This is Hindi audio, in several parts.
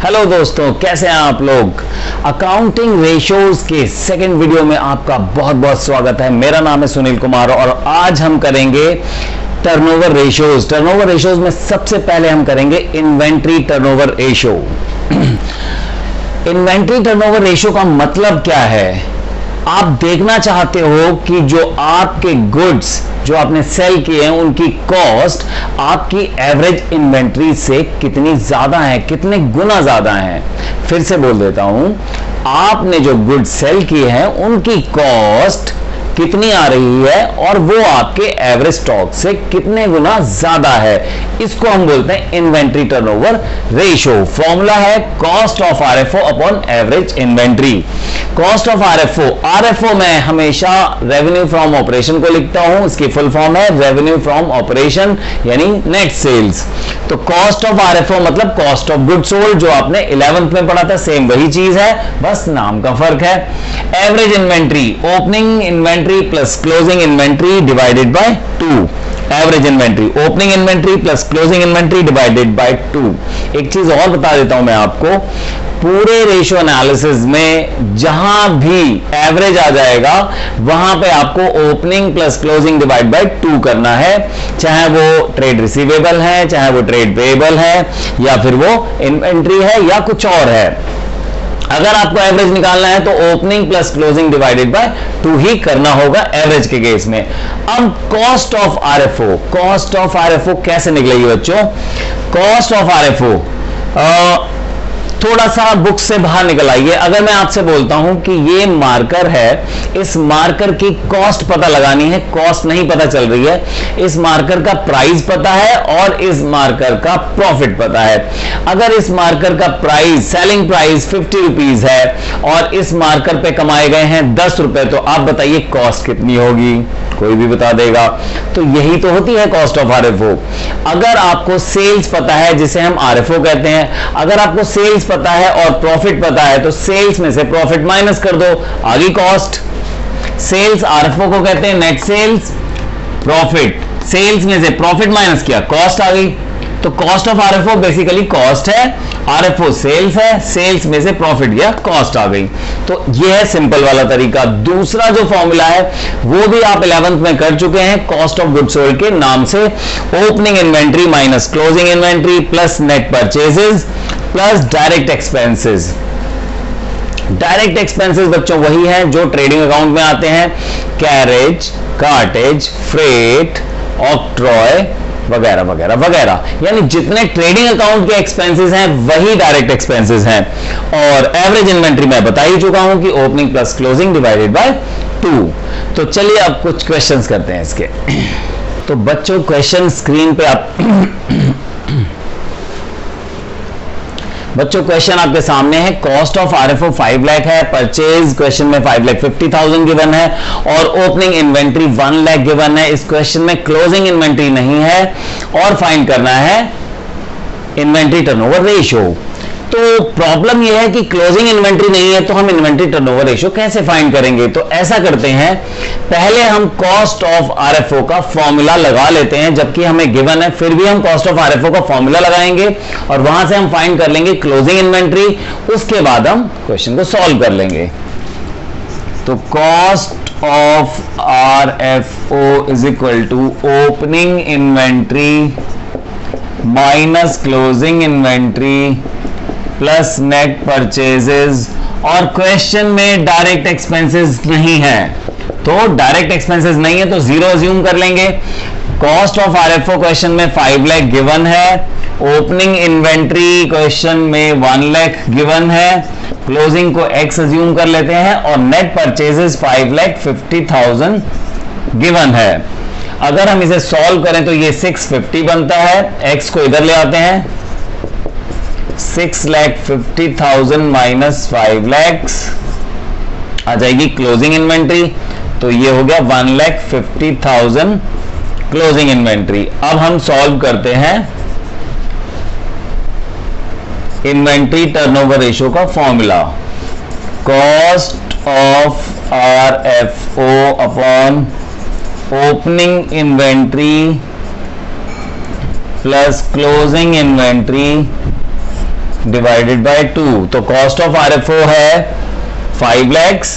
हेलो दोस्तों, कैसे हैं आप लोग। अकाउंटिंग रेशियोज के सेकंड वीडियो में आपका बहुत बहुत स्वागत है। मेरा नाम है सुनील कुमार और आज हम करेंगे टर्नओवर रेशियोज। टर्नओवर रेशियोज में सबसे पहले हम करेंगे inventory turnover ratio. Inventory turnover ratio का मतलब क्या है? आप देखना चाहते हो कि जो आपके गुड्स जो आपने सेल किए हैं उनकी कॉस्ट आपकी एवरेज इन्वेंट्री से कितनी ज्यादा है, कितने गुना ज्यादा है। फिर से बोल देता हूं, आपने जो गुड्स सेल किए हैं उनकी कॉस्ट कितनी आ रही है और वो आपके एवरेज स्टॉक से कितने गुना ज्यादा है। इसको हम बोलते हैं इन्वेंट्री टर्नओवर रेशियो। फॉर्मूला है cost of RFO upon average inventory. Cost of RFO, RFO मैं हमेशा रेवेन्यू फ्रॉम ऑपरेशन को लिखता हूं। इसकी फुल फॉर्म है रेवेन्यू फ्रॉम ऑपरेशन यानी नेट सेल्स। तो कॉस्ट ऑफ आरएफओ मतलब कॉस्ट ऑफ गुड्स सोल्ड, जो आपने 11th में पढ़ा था, सेम वही चीज है, बस नाम का फर्क है। Average inventory, opening inventory plus closing inventory divided by 2। Average inventory, opening inventory plus closing inventory divided by 2। एक चीज और बता देता हूं मैं आपको, पूरे रेशियो एनालिसिस में जहां भी एवरेज आ जाएगा वहां पे आपको opening plus closing divide by 2 करना है, चाहे वो ट्रेड रिसीवेबल है, चाहे वो ट्रेड पेएबल है, या फिर वो इन्वेंट्री है या कुछ और है। अगर आपको एवरेज निकालना है तो opening plus closing divided by 2 ही करना होगा एवरेज के केस में। अब cost of RFO, cost of RFO कैसे निकलेगी बच्चों? कॉस्ट ऑफ आरएफओ थोड़ा सा बुक से बाहर निकल आइए। अगर मैं आपसे बोलता हूं कि ये मार्कर है, इस मार्कर की कॉस्ट पता लगानी है, कॉस्ट नहीं पता चल रही है, इस मार्कर का प्राइस पता है और इस मार्कर का प्रॉफिट पता है। अगर इस मार्कर का प्राइस, सेलिंग प्राइस 50 रुपीज है और इस मार्कर पे कमाए गए हैं 10 रुपए, तो आप बताइए कॉस्ट कितनी होगी? कोई भी बता देगा। तो यही तो होती है कॉस्ट ऑफ आरएफओ। अगर आपको सेल्स पता है, जिसे हम आरएफओ कहते हैं, अगर आपको सेल्स पता है और प्रॉफिट पता है तो सेल्स में से प्रॉफिट माइनस कर दो, आगे कॉस्ट। सेल्स आरएफओ को कहते हैं नेट सेल्स, प्रॉफिट, सेल्स में से प्रॉफिट माइनस किया, कॉस्ट आ गई। तो cost of RFO basically cost है, आरएफओ सेल्स है, सेल्स में से प्रॉफिट गया, कॉस्ट आ गई। तो ये है सिंपल वाला तरीका। दूसरा जो फॉर्मूला है वो भी आप 11th में कर चुके हैं, कॉस्ट ऑफ गुड्स सोल्ड के नाम से, opening inventory minus closing inventory plus net purchases plus direct expenses. Direct expenses बच्चों वही हैं जो ट्रेडिंग अकाउंट में आते हैं, कैरेज, कार्टेज, फ्रेट, ऑक्ट्रॉय वगैरह वगैरह वगैरह, यानी जितने ट्रेडिंग अकाउंट के एक्सपेंसेस हैं वही डायरेक्ट एक्सपेंसेस हैं। और एवरेज इन्वेंट्री मैं बता ही चुका हूं कि opening plus closing divided by 2। तो चलिए अब कुछ क्वेश्चंस करते हैं इसके। तो बच्चों क्वेश्चन स्क्रीन पे आप बच्चों क्वेश्चन आपके सामने है। कॉस्ट ऑफ आरएफओ 5 लाख है, परचेज क्वेश्चन में 5,50,000 गिवन है और ओपनिंग इन्वेंट्री 1 लाख गिवन है। इस क्वेश्चन में क्लोजिंग इन्वेंट्री नहीं है और फाइंड करना है इन्वेंट्री टर्नओवर रेशियो। तो प्रॉब्लम यह है कि क्लोजिंग इन्वेंट्री नहीं है, तो हम इन्वेंट्री टर्नओवर रेशियो कैसे फाइंड करेंगे? तो ऐसा करते हैं, पहले हम कॉस्ट ऑफ आरएफओ का फॉर्मूला लगा लेते हैं, जबकि हमें गिवन है, फिर भी हम कॉस्ट ऑफ आरएफओ का फॉर्मूला लगाएंगे और वहां से हम फाइंड कर लेंगे क्लोजिंग इन्वेंट्री। उसके बाद हम क्वेश्चन को सॉल्व कर लेंगे। तो cost of RFO is equal to opening inventory minus closing inventory plus net purchases, और क्वेश्चन में डायरेक्ट एक्सपेंसेस नहीं है, तो डायरेक्ट एक्सपेंसेस नहीं है तो 0 अज्यूम कर लेंगे। कॉस्ट ऑफ आरएफओ क्वेश्चन में 5 लाख गिवन है, ओपनिंग इन्वेंट्री क्वेश्चन में 1 लाख गिवन है, क्लोजिंग को x अज्यूम कर लेते हैं और नेट परचेजेस 5,50,000 गिवन है। अगर हम इसे सॉल्व करें तो ये 650 बनता है, x को इधर ले आते हैं, 6,50,000 माइनस 5 लाख आ जाएगी क्लोजिंग इन्वेंट्री, तो ये हो गया 1,50,000 क्लोजिंग इन्वेंट्री। अब हम सॉल्व करते हैं इन्वेंट्री टर्नओवर रेशियो का formula, cost of RFO upon opening inventory plus closing inventory divided by 2, तो कॉस्ट ऑफ RFO है 5 lakhs,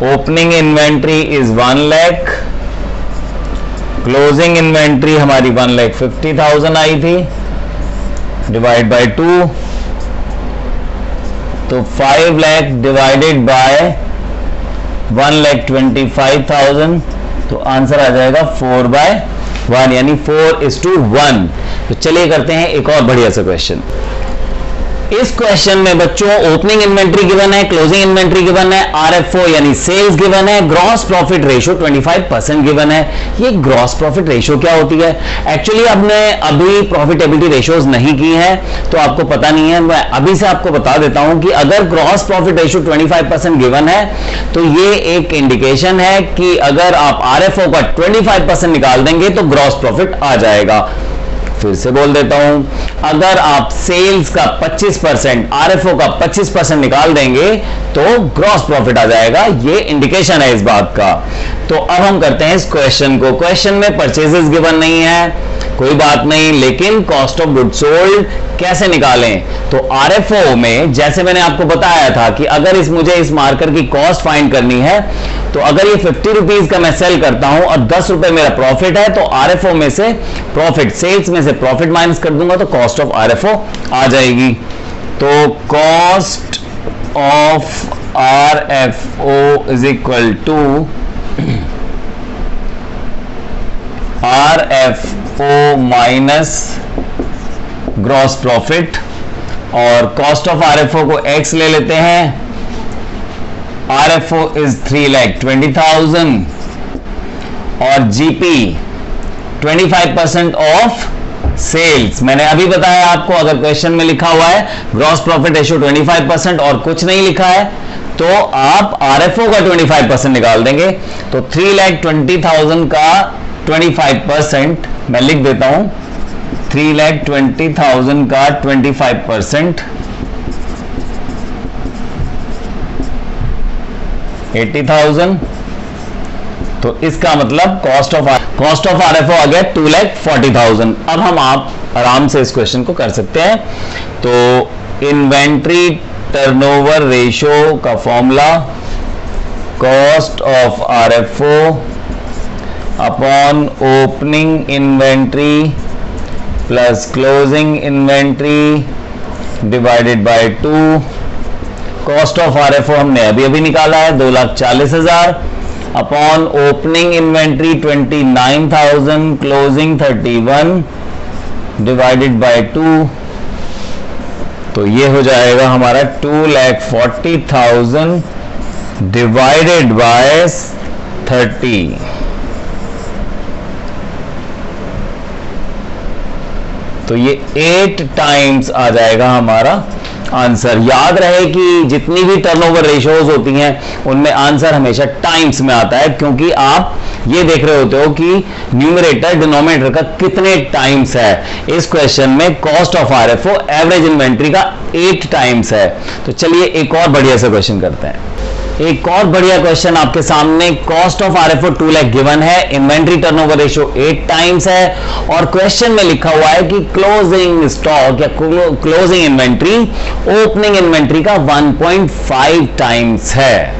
opening inventory is 1 lakh, closing inventory हमारी 1,50,000 आई थी, डिवाइड बाय 2, तो 5 lakh डिवाइडेड बाय 1,25,000, तो आंसर आ जाएगा 4/1, यानी 4:1। तो चलिए करते हैं एक और बढ़िया सा क्वेश्चन। इस क्वेश्चन में बच्चों ओपनिंग इन्वेंट्री गिवन है, क्लोजिंग इन्वेंट्री गिवन है, RFO यानी सेल्स गिवन है, ग्रॉस प्रॉफिट रेशियो 25% गिवन है। ये ग्रॉस प्रॉफिट रेशियो क्या होती है? एक्चुअली हमने अभी प्रॉफिटेबिलिटी रेशियोज नहीं की है, तो आपको पता नहीं है। मैं अभी से आपको बता देता हूं कि अगर ग्रॉस प्रॉफिट रेशियो 25% गिवन है तो ये एक इंडिकेशन है कि अगर आप RFO का 25% निकाल देंगे तो ग्रॉस प्रॉफिट आ जाएगा। फिर से बोल देता हूं, अगर आप सेल्स का 25%, RFO का 25% निकाल देंगे तो ग्रॉस प्रॉफिट आ जाएगा। ये इंडिकेशन है इस बात का। तो अब हम करते हैं इस क्वेश्चन को। क्वेश्चन में परचेजेस गिवन नहीं है, कोई बात नहीं, लेकिन कॉस्ट ऑफ गुड्स सोल्ड कैसे निकालें? तो RFO में जैसे मैंने आपको बताया था कि अगर मुझे इस मार्कर की कॉस्ट फाइंड करनी है, तो अगर ये 50 रुपीज का मैं सेल करता हूं और 10 रुपए मेरा प्रॉफिट है, तो RFO में से प्रॉफिट, सेल्स में से प्रॉफिट माइनस कर दूंगा तो कॉस्ट ऑफ RFO आ जाएगी। तो cost of RFO is equal to RFO minus gross profit, और कॉस्ट ऑफ RFO को X ले लेते हैं। RFO इज 3,20,000 और GP 25% ऑफ सेल्स। मैंने अभी बताया आपको, अगर क्वेश्चन में लिखा हुआ है ग्रॉस प्रॉफिट रेशियो 25% और कुछ नहीं लिखा है तो आप RFO का 25% निकाल देंगे। तो 3,20,000 का 25% मैं लिख देता हूं, 3,20,000 का 25% 80,000। तो इसका मतलब कॉस्ट ऑफ RFO आ गया 2,40,000। अब हम आप आराम से इस क्वेश्चन को कर सकते हैं। तो इन्वेंट्री टर्नओवर रेशियो का formula cost of RFO upon opening inventory plus closing inventory divided by 2। Cost of RFO हमने अभी अभी निकाला है 2,40,000 upon opening inventory 29,000, closing 31 divided by 2। तो ये हो जाएगा हमारा 2,40,000 डिवाइडेड बाय 30। तो ये 8 टाइम्स आ जाएगा हमारा आंसर। याद रहे कि जितनी भी टर्नओवर रेशियोज होती हैं उनमें आंसर हमेशा टाइम्स में आता है, क्योंकि आप ये देख रहे होते हो कि न्यूमरेटर डिनोमिनेटर का कितने टाइम्स है। इस क्वेश्चन में cost of RFO average inventory का 8 टाइम्स है। तो चलिए एक और बढ़िया सा क्वेश्चन करते हैं। एक और बढ़िया क्वेश्चन आपके सामने, cost of RFO 2 lakh given है, इन्वेंट्री टर्नओवर रेशियो 8 टाइम्स है, और क्वेश्चन में लिखा हुआ है कि क्लोजिंग स्टॉक या क्लोजिंग इन्वेंट्री ओपनिंग इन्वेंट्री का 1.5 टाइम्स है।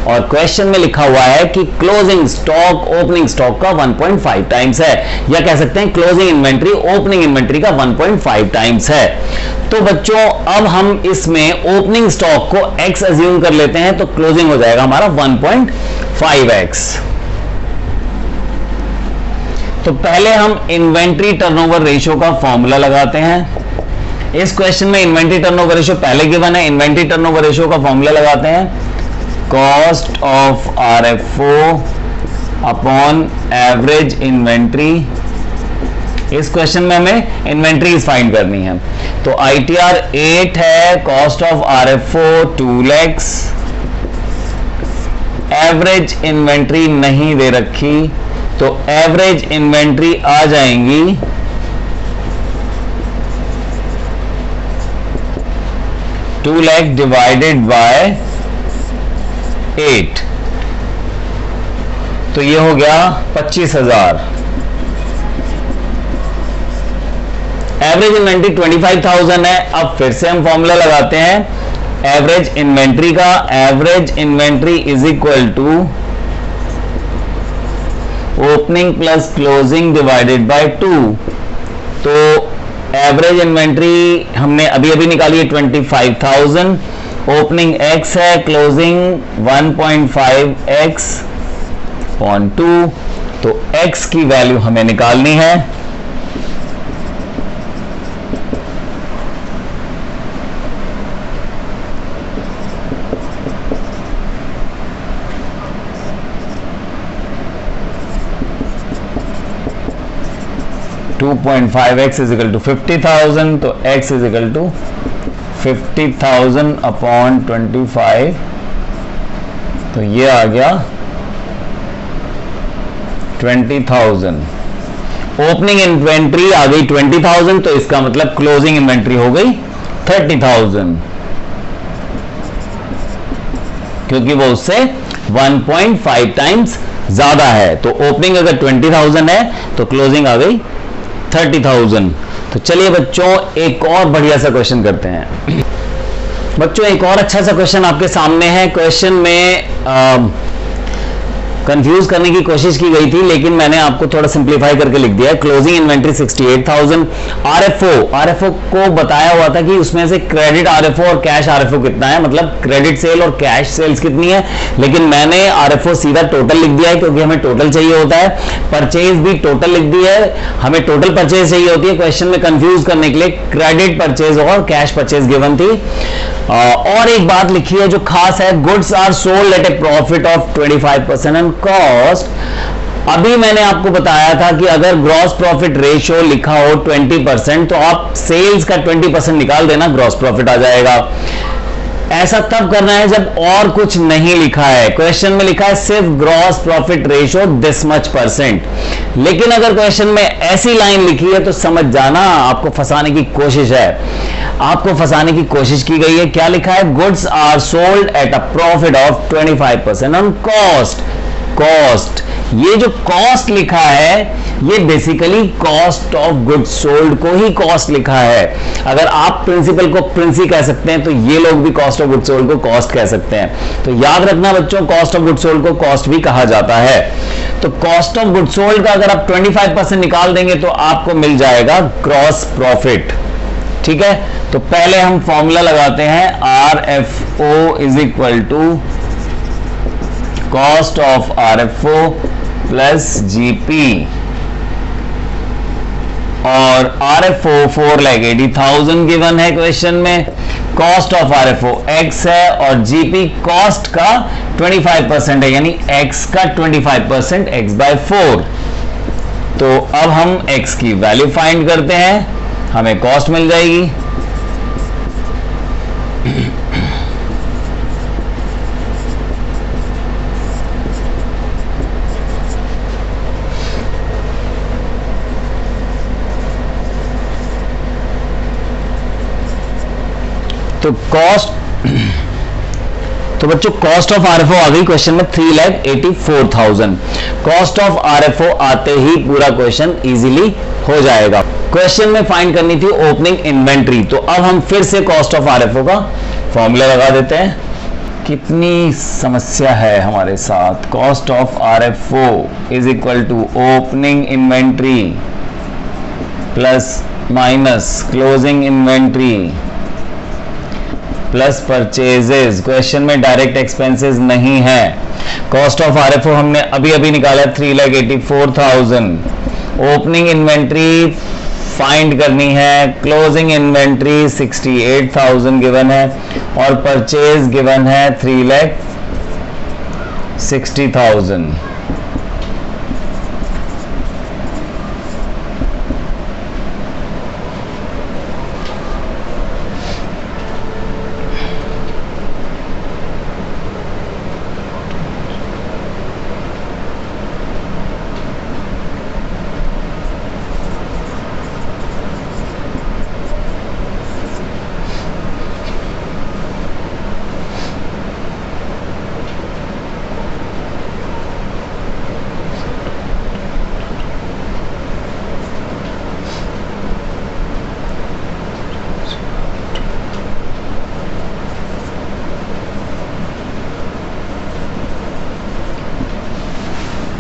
और क्वेश्चन में लिखा हुआ है कि क्लोजिंग स्टॉक ओपनिंग स्टॉक का 1.5 टाइम्स है, या कह सकते हैं क्लोजिंग इन्वेंट्री ओपनिंग इन्वेंट्री का 1.5 टाइम्स है। तो बच्चों अब हम इसमें ओपनिंग स्टॉक को X अज्यूम कर लेते हैं, तो क्लोजिंग हो जाएगा हमारा 1.5x। तो पहले हम इन्वेंट्री टर्नओवर रेशियो का फॉर्मूला लगाते हैं। इस क्वेश्चन में इन्वेंट्री टर्नओवर रेशियो पहले गिवन है, इन्वेंट्री टर्नओवर रेशियो का फॉर्मूला लगाते हैं, cost of RFO upon average inventory. इस क्वेश्चन में हमें इन्वेंट्रीज फाइंड करनी है। तो ITR 8 है, cost of RFO 2 lakhs, average inventory नहीं दे रखी, तो एवरेज इन्वेंट्री आ जाएंगी 2 लाख डिवाइडेड बाय 8, तो ये हो गया 25,000। एवरेज इन्वेंट्री 25,000 है। अब फिर से हम फॉर्मूला लगाते हैं एवरेज इन्वेंट्री का। Average inventory is equal to opening plus closing divided by 2। तो एवरेज इन्वेंट्री हमने अभी अभी निकाली है 25,000, ओपनिंग x है, क्लोजिंग 1.5x अपॉन 2। तो x की वैल्यू हमें निकालनी है। To 2.5x is equal to 50,000, तो x is equal to 50,000 upon 25, तो ये आ गया 20,000। ओपनिंग इन्वेंट्री आ गई 20,000, तो इसका मतलब क्लोजिंग इन्वेंट्री हो गई 30,000, क्योंकि वो उससे 1.5 टाइम्स ज्यादा है। तो ओपनिंग अगर 20,000 है तो क्लोजिंग आ गई 30,000। तो चलिए बच्चों एक और बढ़िया सा क्वेश्चन करते हैं। बच्चों एक और अच्छा सा क्वेश्चन आपके सामने है। क्वेश्चन में कंफ्यूज करने की कोशिश की गई थी, लेकिन मैंने आपको थोड़ा सिंप्लीफाई करके लिख दिया है। Closing inventory 68,000। आरएफओ को बताया हुआ था कि उसमें से क्रेडिट आरएफओ और कैश आरएफओ कितना है, मतलब क्रेडिट सेल और कैश सेल्स कितनी है, लेकिन मैंने आरएफओ सीधा टोटल लिख दिया है क्योंकि हमें टोटल चाहिए होता है। परचेज भी टोटल लिख दी है, हमें टोटल परचेज चाहिए होती है। क्वेश्चन में कंफ्यूज करने के लिए क्रेडिट परचेज और कैश परचेज गिवन थी। और एक बात लिखी है जो खास है, goods are sold at a profit of 25% and cost. अभी मैंने आपको बताया था कि अगर ग्रॉस प्रॉफिट रेशियो लिखा हो 20%, तो आप सेल्स का 20% निकाल देना, ग्रॉस प्रॉफिट आ जाएगा। ऐसा तब करना है जब और कुछ नहीं लिखा है। क्वेश्चन में लिखा है सिर्फ gross profit ratio this much %, लेकिन अगर क्वेश्चन में ऐसी लाइन लिखी है तो समझ जाना आपको फंसाने की कोशिश है। आपको फंसाने की कोशिश की गई है। क्या लिखा है? Goods are sold at a profit of 25% on cost. Cost, ये जो कॉस्ट लिखा है ये basically cost of goods sold को ही कॉस्ट लिखा है। अगर आप प्रिंसिपल को प्रिंसी कह सकते हैं तो ये लोग भी कॉस्ट ऑफ गुड्स सोल्ड को कॉस्ट कह सकते हैं। तो याद रखना बच्चों, कॉस्ट ऑफ गुड्स सोल्ड को कॉस्ट भी कहा जाता है। तो कॉस्ट ऑफ गुड्स सोल्ड का अगर आप 25% निकाल देंगे तो आपको मिल जाएगा ग्रॉस प्रॉफिट। ठीक है, तो पहले हम फॉर्मूला लगाते हैं, RFO is equal to cost of RFO plus GP। और RFO 4,80,000 गिवन है क्वेश्चन में। कॉस्ट ऑफ RFO X है और GP कॉस्ट का 25% है, यानी X का 25% X/4। तो अब हम X की वैल्यू फाइंड करते हैं, हमें कॉस्ट मिल जाएगी। तो कॉस्ट, तो बच्चों कॉस्ट ऑफ RFO आ गई क्वेश्चन में 3,84,000। कॉस्ट ऑफ RFO आते ही पूरा क्वेश्चन इजीली हो जाएगा। क्वेश्चन में फाइंड करनी थी ओपनिंग इन्वेंट्री, तो अब हम फिर से कॉस्ट ऑफ RFO का फॉर्मूला लगा देते हैं। कितनी समस्या है हमारे साथ। Cost of RFO is equal to opening inventory plus minus closing inventory plus purchases. Question में डायरेक्ट एक्सपेंसेस नहीं है। कॉस्ट ऑफ RFO हमने अभी अभी निकाला 3,84,000। ओपनिंग इन्वेंट्री फाइंड करनी है, क्लोजिंग इन्वेंट्री 68,000 गिवन है और परचेज गिवन है 3,60,000।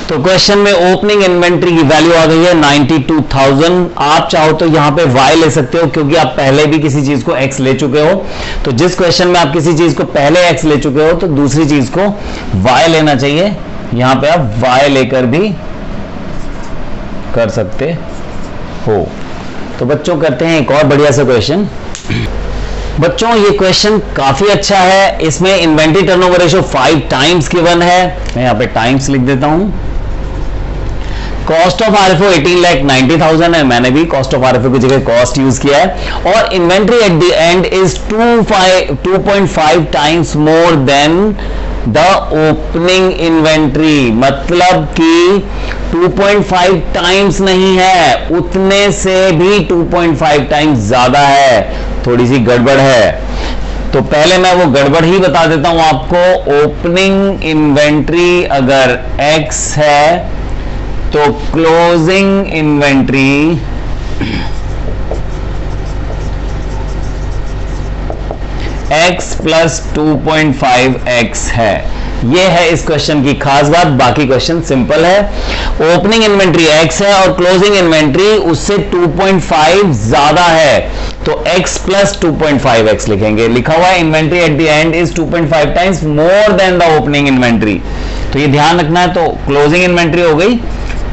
तो क्वेश्चन में ओपनिंग इन्वेंट्री की वैल्यू आ गई है 92,000। आप चाहो तो यहां पे y ले सकते हो क्योंकि आप पहले भी किसी चीज को x ले चुके हो। तो जिस क्वेश्चन में आप किसी चीज को पहले x ले चुके हो तो दूसरी चीज को y लेना चाहिए। यहां पे आप y लेकर भी कर सकते हो। तो बच्चों करते हैं एक और बढ़िया सा क्वेश्चन। बच्चों ये क्वेश्चन काफी अच्छा है। इसमें inventory turnover ratio 5 times given है। मैं यहां पे टाइम्स लिख देता हूं। कॉस्ट ऑफ आरएफओ 18,90,000 है। मैंने भी कॉस्ट ऑफ आरएफओ की जगह कॉस्ट यूज किया है। और inventory at the end is 2.5 times more than the opening inventory. मतलब कि 2.5 टाइम्स नहीं है, उतने से भी 2.5 टाइम्स ज्यादा है। थोड़ी सी गड़बड़ है, तो पहले मैं वो गड़बड़ ही बता देता हूं आपको। ओपनिंग इन्वेंट्री अगर x है तो closing inventory x plus 2.5x है। यह है इस क्वेश्चन की खास बात। बाकी क्वेश्चन सिंपल है। ओपनिंग इन्वेंट्री x है और क्लोजिंग इन्वेंट्री उससे 2.5 ज्यादा है, तो x प्लस 2.5x लिखेंगे। लिखा हुआ है inventory at the end is 2.5 times more than the opening inventory, तो ये ध्यान रखना है। तो क्लोजिंग इन्वेंट्री हो गई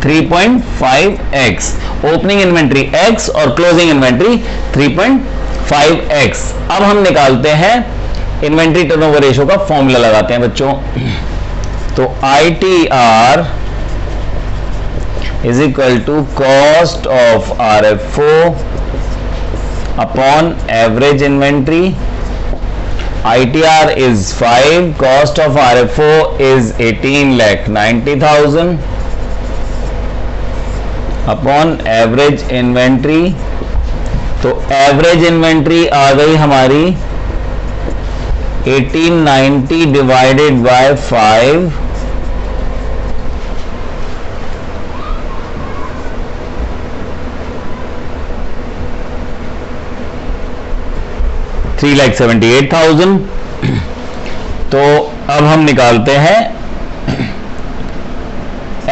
3.5x, ओपनिंग इन्वेंट्री x और क्लोजिंग इन्वेंट्री 3.5x। अब हम निकालते हैं इन्वेंट्री टर्नओवर रेशियो का फॉर्मूला लगाते हैं बच्चों। तो ITR is equal to cost of RFO upon average inventory. ITR is 5, cost of RFO is 18,90,000 upon average inventory. तो एवरेज इन्वेंट्री आ गई हमारी 1890 डिवाइडेड बाय 5, $3,78,000। तो अब हम निकालते हैं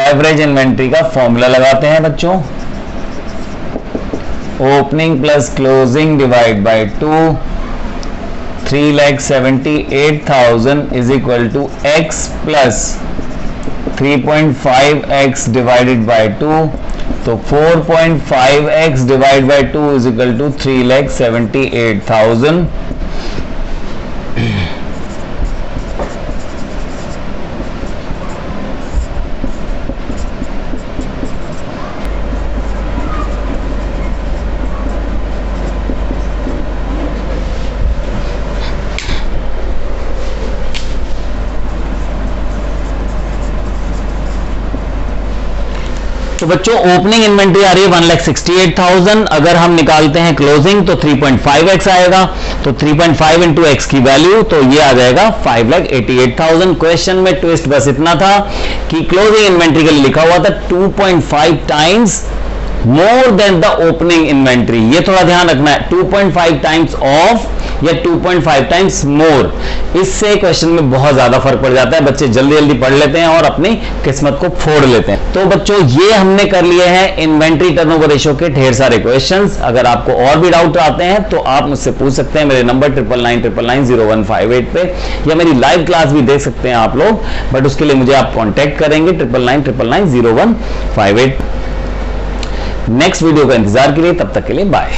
एवरेज इन्वेंट्री का फॉर्मूला लगाते हैं बच्चों। Opening plus closing divide by 2, 3,78,000 is equal to x plus 3.5x divided by 2, तो 4.5x divide by 2 is equal to 3,78,000। तो बच्चों ओपनिंग इन्वेंट्री आ रही है 1,68,000। अगर हम निकालते हैं क्लोजिंग तो 3.5x आएगा, तो 3.5 इंटू एक्स की वैल्यू तो ये आ जाएगा 5,88,000। क्वेश्चन में ट्विस्ट बस इतना था कि क्लोजिंग इन्वेंट्री के लिए लिखा हुआ था 2.5 times more than the opening inventory. ये थोड़ा ध्यान रखना है, 2.5 टाइम्स ऑफ या 2.5 टाइम्स मोर। इससे क्वेश्चन में बहुत ज्यादा फर्क पड़ जाता है। बच्चे जल्दी जल्दी पढ़ लेते हैं और अपनी किस्मत को फोड़ लेते हैं। तो बच्चों ये हमने कर लिए हैं इन्वेंट्री टर्नओवर रेशियो के ढेर सारे क्वेश्चंस। अगर आपको और भी डाउट आते हैं तो आप मुझसे पूछ सकते हैं मेरे नंबर 9999990158 पे, या मेरी लाइव क्लास भी देख सकते हैं आप लोग, बट उसके लिए मुझे आप कॉन्टेक्ट करेंगे 9999990158। नेक्स्ट वीडियो का इंतजार करिए, तब तक के लिए बाय।